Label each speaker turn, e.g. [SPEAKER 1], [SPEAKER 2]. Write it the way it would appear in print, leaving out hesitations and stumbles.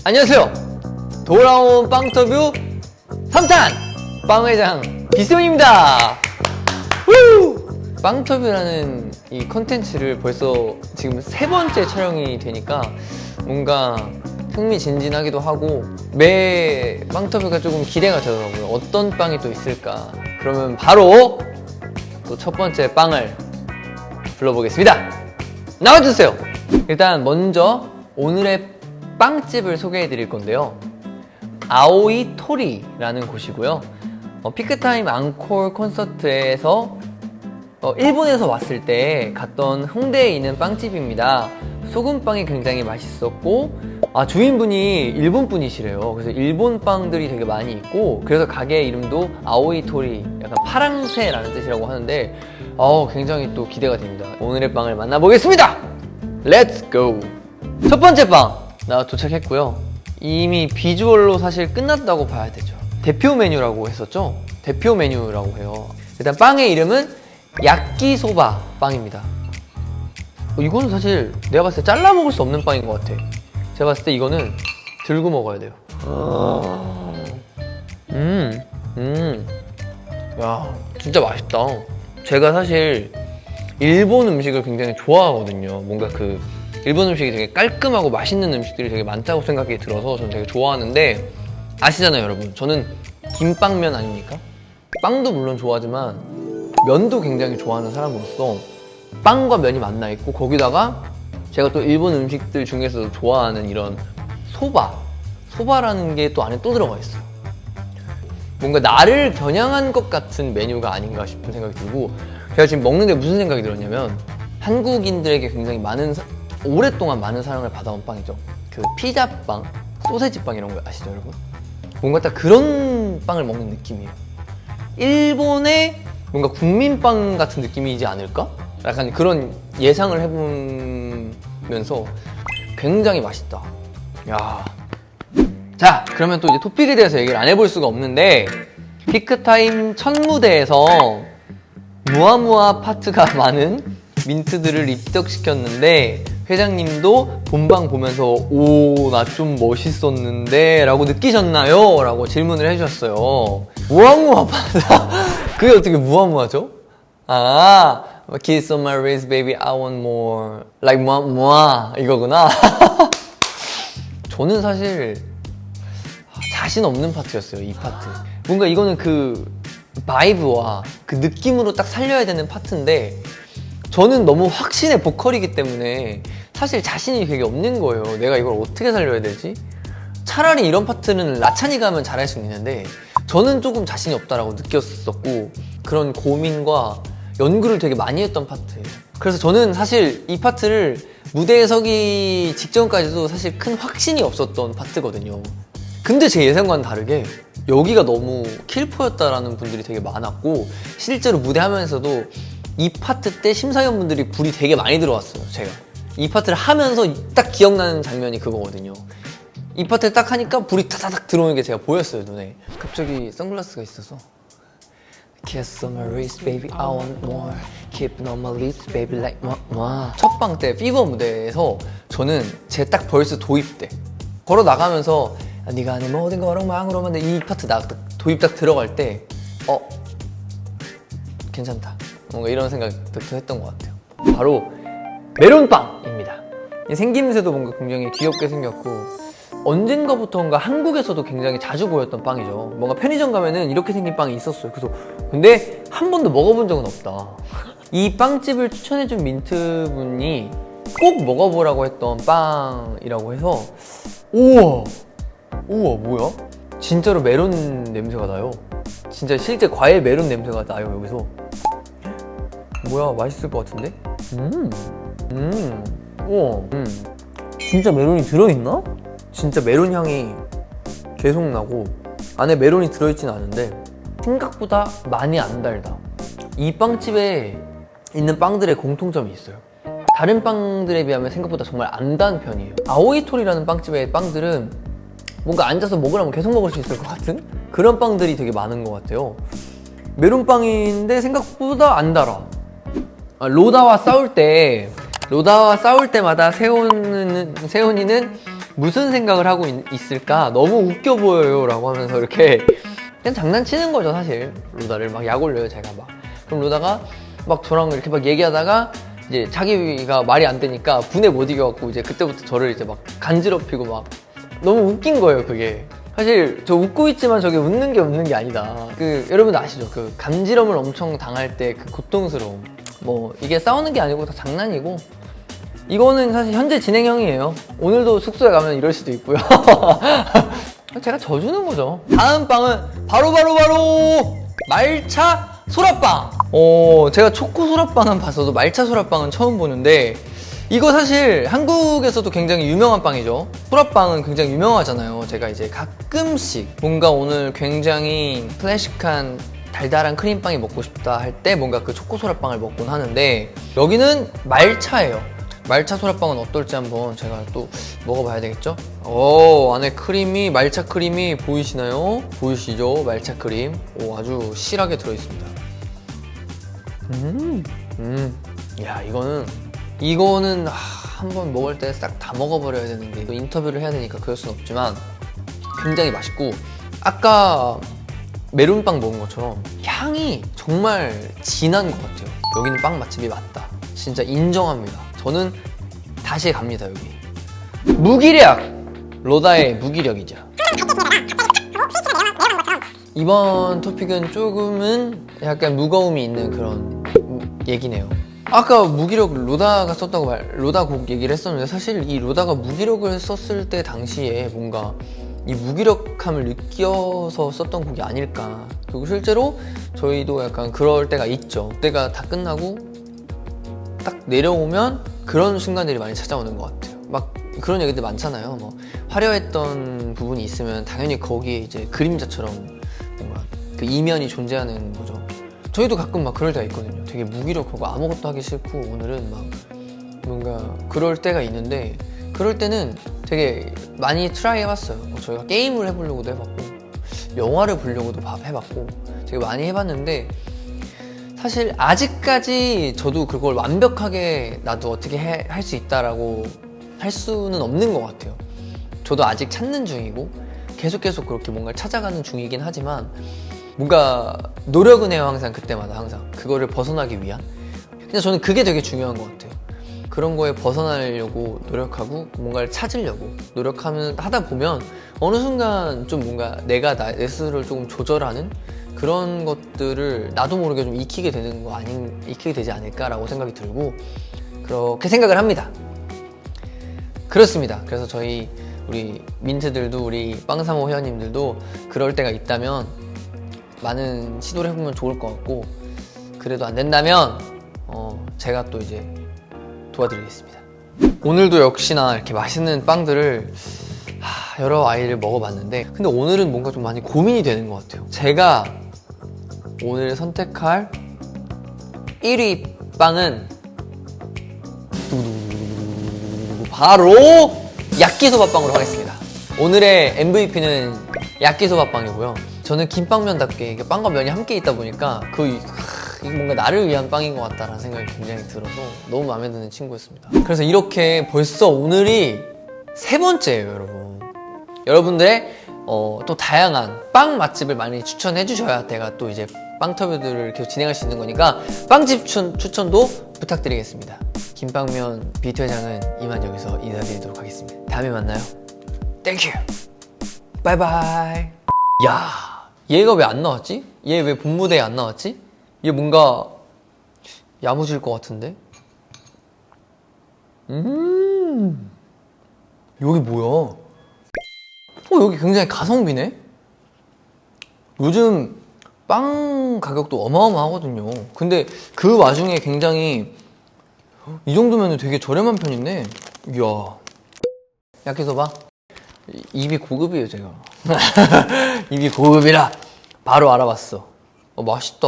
[SPEAKER 1] 안녕하세요. 돌아온 빵터뷰 3탄 빵회장 비스용입니다. 빵터뷰라는 이 컨텐츠를 벌써 지금 3번째 촬영이 되니까 뭔가 흥미진진하기도 하고 매 빵터뷰가 조금 기대가 되더라고요. 어떤 빵이 또 있을까? 그러면 바로 또 첫 번째 빵을 불러보겠습니다. 나와주세요. 일단 먼저 오늘의 빵집을 소개해 드릴 건데요. 아오이 토리라는 곳이고요. 피크타임 앙콜 콘서트에서 일본에서 왔을 때 갔던 홍대에 있는 빵집입니다. 소금빵이 굉장히 맛있었고 주인분이 일본 분이시래요. 그래서 일본 빵들이 되게 많이 있고, 그래서 가게 이름도 아오이 토리, 약간 파랑새라는 뜻이라고 하는데 굉장히 또 기대가 됩니다. 오늘의 빵을 만나보겠습니다. 렛츠 고! 첫 번째 빵 나 도착했고요. 이미 비주얼로 사실 끝났다고 봐야 되죠. 대표 메뉴라고 했었죠? 대표 메뉴라고 해요. 일단 빵의 이름은 야끼소바 빵입니다. 이거는 사실 내가 봤을 때 잘라 먹을 수 없는 빵인 것 같아. 제가 봤을 때 이거는 들고 먹어야 돼요. 야, 진짜 맛있다. 제가 사실 일본 음식을 굉장히 좋아하거든요. 뭔가 그 일본 음식이 되게 깔끔하고 맛있는 음식들이 되게 많다고 생각이 들어서 저는 되게 좋아하는데, 아시잖아요 여러분, 저는 김빵면 아닙니까? 빵도 물론 좋아하지만 면도 굉장히 좋아하는 사람으로서 빵과 면이 만나 있고, 거기다가 제가 또 일본 음식들 중에서도 좋아하는 이런 소바라는 게 또 안에 또 들어가 있어요. 뭔가 나를 겨냥한 것 같은 메뉴가 아닌가 싶은 생각이 들고, 제가 지금 먹는데 무슨 생각이 들었냐면, 한국인들에게 굉장히 오랫동안 많은 사랑을 받아온 빵이죠. 그 피자빵, 소세지빵 이런 거 아시죠 여러분? 뭔가 딱 그런 빵을 먹는 느낌이에요. 일본의 뭔가 국민빵 같은 느낌이지 않을까? 약간 그런 예상을 해보면서 굉장히 맛있다. 야. 자, 그러면 또 이제 토픽에 대해서 얘기를 안 해볼 수가 없는데, 피크타임 첫 무대에서 무아무아 파트가 많은 민트들을 입덕시켰는데, 회장님도 본방 보면서 나 좀 멋있었는데 라고 느끼셨나요? 라고 질문을 해주셨어요. 무아무아 파트 그게 어떻게 무아무아죠? Kiss on my wrist baby I want more like 무아 이거구나. 저는 사실 자신 없는 파트였어요. 이 파트 뭔가 이거는 그 바이브와 그 느낌으로 딱 살려야 되는 파트인데, 저는 너무 확신의 보컬이기 때문에 사실 자신이 되게 없는 거예요. 내가 이걸 어떻게 살려야 되지? 차라리 이런 파트는 라찬이가 하면 잘할 수 있는데 저는 조금 자신이 없다라고 느꼈었고, 그런 고민과 연구를 되게 많이 했던 파트예요. 그래서 저는 사실 이 파트를 무대에 서기 직전까지도 사실 큰 확신이 없었던 파트거든요. 근데 제 예상과는 다르게 여기가 너무 킬포였다라는 분들이 되게 많았고, 실제로 무대 하면서도 이 파트 때 심사위원분들이 불이 되게 많이 들어왔어요. 제가 이 파트를 하면서 딱 기억나는 장면이 그거거든요. 이 파트를 딱 하니까 불이 타다닥 들어오는 게 제가 보였어요, 눈에. 갑자기 선글라스가 있어서 Kiss on my wrist, baby, I want more. Keep on my lips, baby, like more. 첫방 때 피버 무대에서 저는 제 딱 벌스 도입 때 걸어 나가면서 네가 내 모든 걸 엉망으로 만든 이 파트 도입 딱 들어갈 때 괜찮다, 뭔가 이런 생각도 했던 것 같아요. 바로 메론빵입니다. 생김새도 뭔가 굉장히 귀엽게 생겼고, 언젠가부터인가 한국에서도 굉장히 자주 보였던 빵이죠. 뭔가 편의점 가면은 이렇게 생긴 빵이 있었어요. 그래서 근데 한 번도 먹어본 적은 없다. 이 빵집을 추천해준 민트분이 꼭 먹어보라고 했던 빵이라고 해서 우와 뭐야? 진짜로 메론 냄새가 나요. 진짜 실제 과일 메론 냄새가 나요 여기서. 뭐야, 맛있을 것 같은데? 우와. 진짜 메론이 들어있나? 진짜 메론 향이 계속 나고, 안에 메론이 들어있진 않은데 생각보다 많이 안 달다. 이 빵집에 있는 빵들의 공통점이 있어요. 다른 빵들에 비하면 생각보다 정말 안 단 편이에요. 아오이토리라는 빵집의 빵들은 뭔가 앉아서 먹으라면 계속 먹을 수 있을 것 같은 그런 빵들이 되게 많은 것 같아요. 메론빵인데 생각보다 안 달아. 로다와 싸울 때마다 세훈이는 무슨 생각을 하고 있을까? 너무 웃겨 보여요 라고 하면서 이렇게 그냥 장난치는 거죠 사실. 루다를 막 약 올려요 제가 막. 그럼 루다가 막 저랑 이렇게 막 얘기하다가 이제 자기가 말이 안 되니까 분에 못 이겨갖고 이제 그때부터 저를 이제 막 간지럽히고 막 너무 웃긴 거예요 그게. 사실 저 웃고 있지만 저게 웃는 게 아니다. 그 여러분 아시죠? 그 간지럼을 엄청 당할 때 그 고통스러움. 뭐 이게 싸우는 게 아니고 다 장난이고 이거는 사실 현재 진행형이에요. 오늘도 숙소에 가면 이럴 수도 있고요. 제가 져주는 거죠. 다음 빵은 바로 말차 소라빵. 제가 초코 소라빵은 봤어도 말차 소라빵은 처음 보는데 이거 사실 한국에서도 굉장히 유명한 빵이죠. 소라빵은 굉장히 유명하잖아요. 제가 이제 가끔씩 뭔가 오늘 굉장히 클래식한 달달한 크림빵이 먹고 싶다 할 때 뭔가 그 초코 소라빵을 먹곤 하는데 여기는 말차예요. 말차 소라빵은 어떨지 한번 제가 또 먹어봐야 되겠죠? 안에 크림이 말차 크림이 보이시나요? 보이시죠? 말차 크림. 아주 실하게 들어있습니다. 야 이거는 한번 먹을 때 싹 다 먹어버려야 되는데 또 인터뷰를 해야 되니까 그럴 순 없지만 굉장히 맛있고 아까 메론빵 먹은 것처럼 향이 정말 진한 것 같아요. 여기는 빵 맛집이 맞다. 진짜 인정합니다. 저는 다시 갑니다 여기. 무기력! 로다의 무기력이죠. 이번 토픽은 조금은 약간 무거움이 있는 그런 얘기네요. 아까 무기력 로다가 썼다고 로다 곡 얘기를 했었는데 사실 이 로다가 무기력을 썼을 때 당시에 뭔가 이 무기력함을 느껴서 썼던 곡이 아닐까. 그리고 실제로 저희도 약간 그럴 때가 있죠. 그때가 다 끝나고 딱 내려오면 그런 순간들이 많이 찾아오는 것 같아요. 막 그런 얘기들 많잖아요. 뭐 화려했던 부분이 있으면 당연히 거기에 이제 그림자처럼 뭔가 그 이면이 존재하는 거죠. 저희도 가끔 막 그럴 때가 있거든요. 되게 무기력하고 아무것도 하기 싫고 오늘은 막 뭔가 그럴 때가 있는데 그럴 때는 되게 많이 트라이 해봤어요. 저희가 게임을 해보려고도 해봤고 영화를 보려고도 해봤고 되게 많이 해봤는데 사실 아직까지 저도 그걸 완벽하게 나도 어떻게 할 수 있다라고 할 수는 없는 것 같아요. 저도 아직 찾는 중이고 계속 그렇게 뭔가를 찾아가는 중이긴 하지만 뭔가 노력은 해요. 항상 그때마다 항상 그거를 벗어나기 위한. 근데 저는 그게 되게 중요한 것 같아요. 그런 거에 벗어나려고 노력하고 뭔가를 찾으려고 하다 보면 어느 순간 좀 뭔가 내가 내 스스로를 조금 조절하는 그런 것들을 나도 모르게 좀 익히게 되지 않을까라고 생각이 들고 그렇게 생각을 합니다. 그렇습니다. 그래서 우리 민트들도 우리 빵사모 회원님들도 그럴 때가 있다면 많은 시도를 해보면 좋을 것 같고 그래도 안 된다면 제가 또 이제 도와드리겠습니다. 오늘도 역시나 이렇게 맛있는 빵들을 여러 아이를 먹어봤는데 근데 오늘은 뭔가 좀 많이 고민이 되는 것 같아요. 제가 오늘 선택할 1위 빵은 바로 야끼소바빵으로 하겠습니다. 오늘의 MVP는 야끼소바빵이고요. 저는 김빵면답게 빵과 면이 함께 있다 보니까 이게 뭔가 나를 위한 빵인 것 같다라는 생각이 굉장히 들어서 너무 마음에 드는 친구였습니다. 그래서 이렇게 벌써 오늘이 3번째예요, 여러분. 여러분들의 또 다양한 빵 맛집을 많이 추천해 주셔야 제가 또 이제 빵터뷰들을 계속 진행할 수 있는 거니까 빵집 추천도 부탁드리겠습니다. 김빵면 비트회장은 이만 여기서 인사드리도록 하겠습니다. 다음에 만나요. 땡큐. 바이바이. 야, 얘가 왜 안 나왔지? 얘 왜 본무대에 안 나왔지? 얘 뭔가 야무질 것 같은데? 여기 뭐야? 여기 굉장히 가성비네? 요즘 빵 가격도 어마어마하거든요. 근데 그 와중에 굉장히 이 정도면 되게 저렴한 편인데 이야. 야끼소바? 입이 고급이에요 제가. 입이 고급이라 바로 알아봤어. 맛있다.